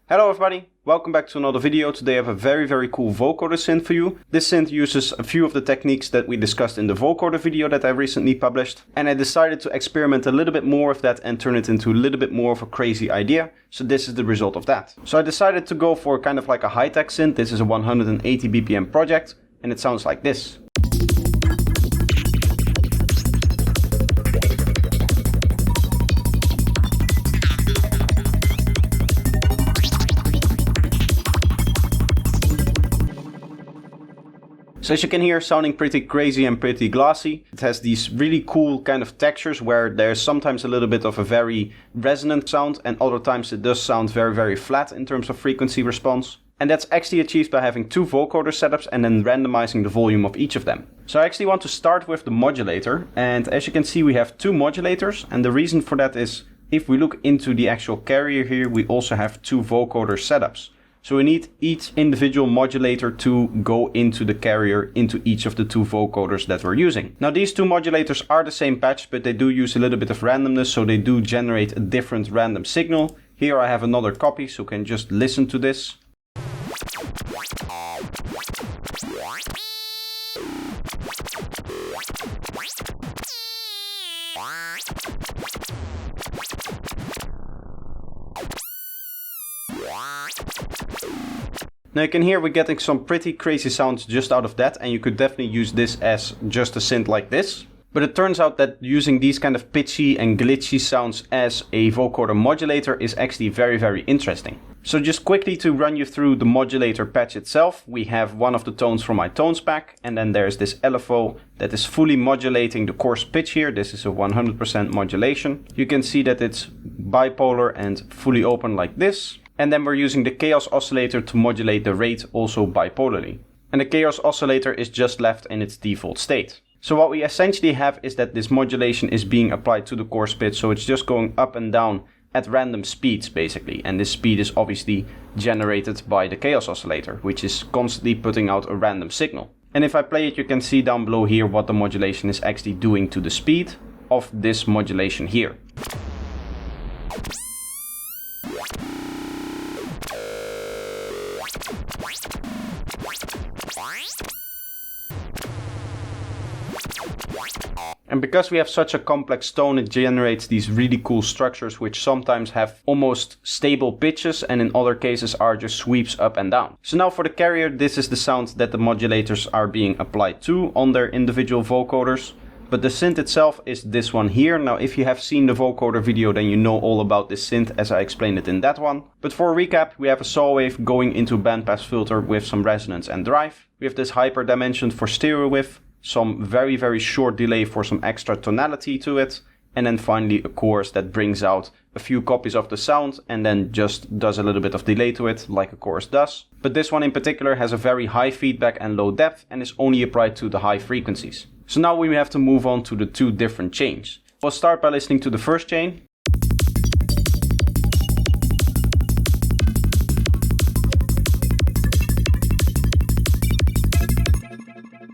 Hello everybody, welcome back to another video. Today I have a very cool vocoder synth for you. This synth uses a few of the techniques that we discussed in the vocoder video that I recently published. And I decided to experiment a little bit more with that and turn it into a little bit more of a crazy idea. So this is the result of that. So I decided to go for kind of like a high-tech synth. This is a 180 BPM project and it sounds like this. So as you can hear, sounding pretty crazy and pretty glossy. It has these really cool kind of textures where there's sometimes a little bit of a very resonant sound and other times it does sound very flat in terms of frequency response. And that's actually achieved by having two vocoder setups and then randomizing the volume of each of them. So I actually want to start with the modulator, and as you can see we have two modulators, and the reason for that is if we look into the actual carrier here, we also have two vocoder setups. So we need each individual modulator to go into the carrier into each of the two vocoders that we're using. Now these two modulators are the same patch, but they do use a little bit of randomness, so they do generate a different random signal. Here I have another copy, so you can just listen to this. Now you can hear we're getting some pretty crazy sounds just out of that, and you could definitely use this as just a synth like this. But it turns out that using these kind of pitchy and glitchy sounds as a vocoder modulator is actually very interesting. So just quickly to run you through the modulator patch itself, we have one of the tones from my tones pack, and then there's this LFO that is fully modulating the coarse pitch here. This is a 100% modulation. You can see that it's bipolar and fully open like this. And then we're using the chaos oscillator to modulate the rate also bipolarly. And the chaos oscillator is just left in its default state. So what we essentially have is that this modulation is being applied to the coarse pitch, so it's just going up and down at random speeds basically. And this speed is obviously generated by the chaos oscillator, which is constantly putting out a random signal. And if I play it, you can see down below here what the modulation is actually doing to the speed of this modulation here. And because we have such a complex tone, it generates these really cool structures which sometimes have almost stable pitches and in other cases are just sweeps up and down. So now for the carrier, this is the sound that the modulators are being applied to on their individual vocoders. But the synth itself is this one here. Now if you have seen the vocoder video, then you know all about this synth as I explained it in that one. But for a recap, we have a saw wave going into a bandpass filter with some resonance and drive. We have this hyper dimension for stereo width, some very short delay for some extra tonality to it, and then finally a chorus that brings out a few copies of the sound and then just does a little bit of delay to it like a chorus does. But this one in particular has a very high feedback and low depth and is only applied to the high frequencies. So now we have to move on to the two different chains. We'll start by listening to the first chain.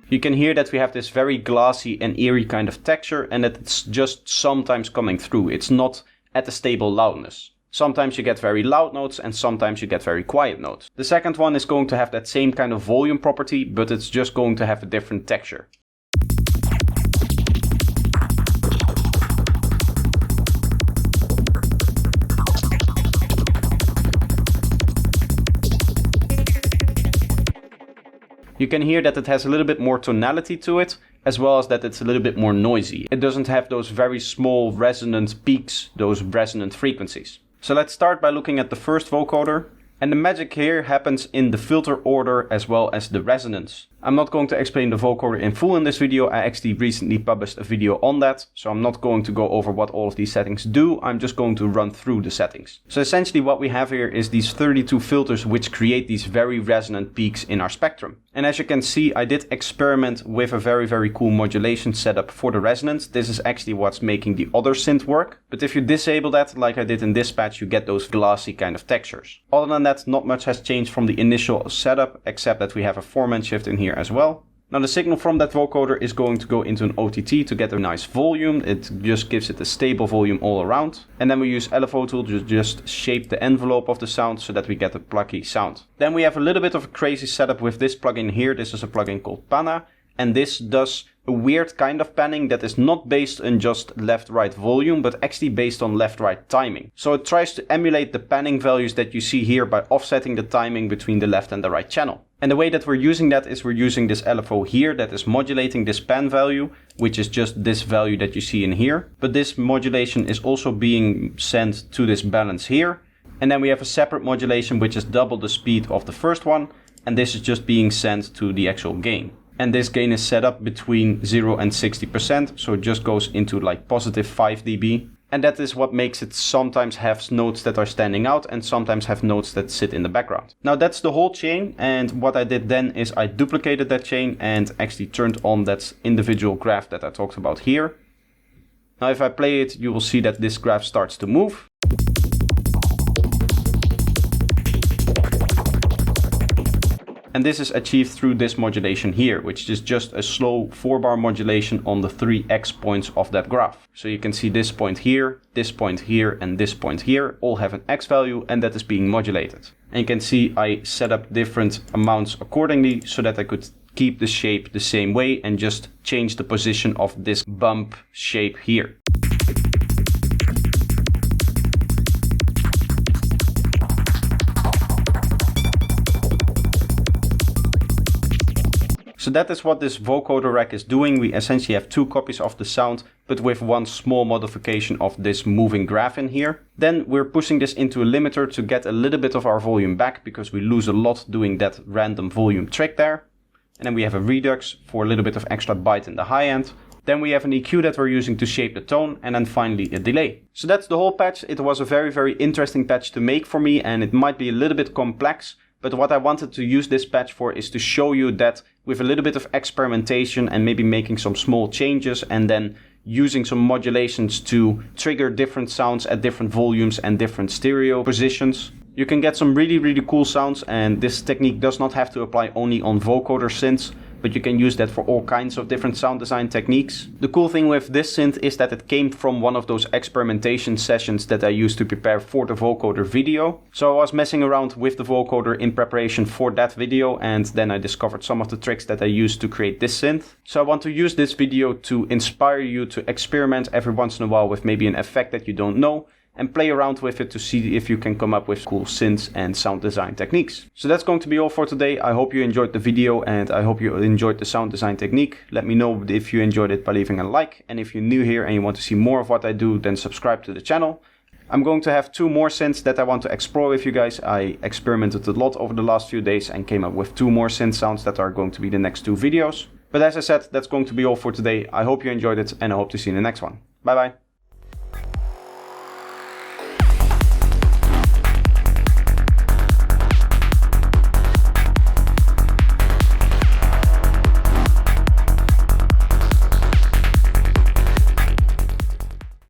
You can hear that we have this very glossy and eerie kind of texture and that it's just sometimes coming through. It's not at a stable loudness. Sometimes you get very loud notes and sometimes you get very quiet notes. The second one is going to have that same kind of volume property, but it's just going to have a different texture. You can hear that it has a little bit more tonality to it, as well as that it's a little bit more noisy. It doesn't have those very small resonant peaks, those resonant frequencies. So let's start by looking at the first vocoder. And the magic here happens in the filter order as well as the resonance. I'm not going to explain the vocoder in full in this video. I actually recently published a video on that, so I'm not going to go over what all of these settings do. I'm just going to run through the settings. So essentially what we have here is these 32 filters which create these very resonant peaks in our spectrum. And as you can see, I did experiment with a very cool modulation setup for the resonance. This is actually what's making the other synth work. But if you disable that, like I did in this patch, you get those glossy kind of textures. Other than that, not much has changed from the initial setup, except that we have a 4-man shift in here as well. Now the signal from that vocoder is going to go into an OTT to get a nice volume. It just gives it a stable volume all around. And then we use LFO tool to just shape the envelope of the sound so that we get a plucky sound. Then we have a little bit of a crazy setup with this plugin here. This is a plugin called Pana, and this does a weird kind of panning that is not based on just left-right volume, but actually based on left-right timing. So it tries to emulate the panning values that you see here by offsetting the timing between the left and the right channel. And the way that we're using that is we're using this LFO here that is modulating this pan value, which is just this value that you see in here. But this modulation is also being sent to this balance here. And then we have a separate modulation which is double the speed of the first one. And this is just being sent to the actual gain. And this gain is set up between 0 and 60%, so it just goes into like positive 5 dB. And that is what makes it sometimes have notes that are standing out and sometimes have notes that sit in the background. Now that's the whole chain, and what I did then is I duplicated that chain and actually turned on that individual graph that I talked about here. Now if I play it, you will see that this graph starts to move. And this is achieved through this modulation here, which is just a slow 4-bar modulation on the 3 X points of that graph. So you can see this point here, and this point here all have an X value, and that is being modulated. And you can see I set up different amounts accordingly so that I could keep the shape the same way and just change the position of this bump shape here. So that is what this vocoder rack is doing. We essentially have 2 copies of the sound, but with one small modification of this moving graph in here. Then we're pushing this into a limiter to get a little bit of our volume back, because we lose a lot doing that random volume trick there. And then we have a redux for a little bit of extra bite in the high end. Then we have an EQ that we're using to shape the tone, and then finally a delay. So that's the whole patch. It was a very interesting patch to make for me, and it might be a little bit complex. But what I wanted to use this patch for is to show you that with a little bit of experimentation and maybe making some small changes and then using some modulations to trigger different sounds at different volumes and different stereo positions, you can get some really cool sounds. And this technique does not have to apply only on vocoder synths, but you can use that for all kinds of different sound design techniques. The cool thing with this synth is that it came from one of those experimentation sessions that I used to prepare for the vocoder video. So I was messing around with the vocoder in preparation for that video, and then I discovered some of the tricks that I used to create this synth. So I want to use this video to inspire you to experiment every once in a while with maybe an effect that you don't know, and play around with it to see if you can come up with cool synths and sound design techniques. So that's going to be all for today. I hope you enjoyed the video, and I hope you enjoyed the sound design technique. Let me know if you enjoyed it by leaving a like, and if you're new here and you want to see more of what I do, then subscribe to the channel. I'm going to have 2 more synths that I want to explore with you guys. I experimented a lot over the last few days and came up with 2 more synth sounds that are going to be the next 2 videos. But as I said, that's going to be all for today. I hope you enjoyed it, and I hope to see you in the next one. Bye bye.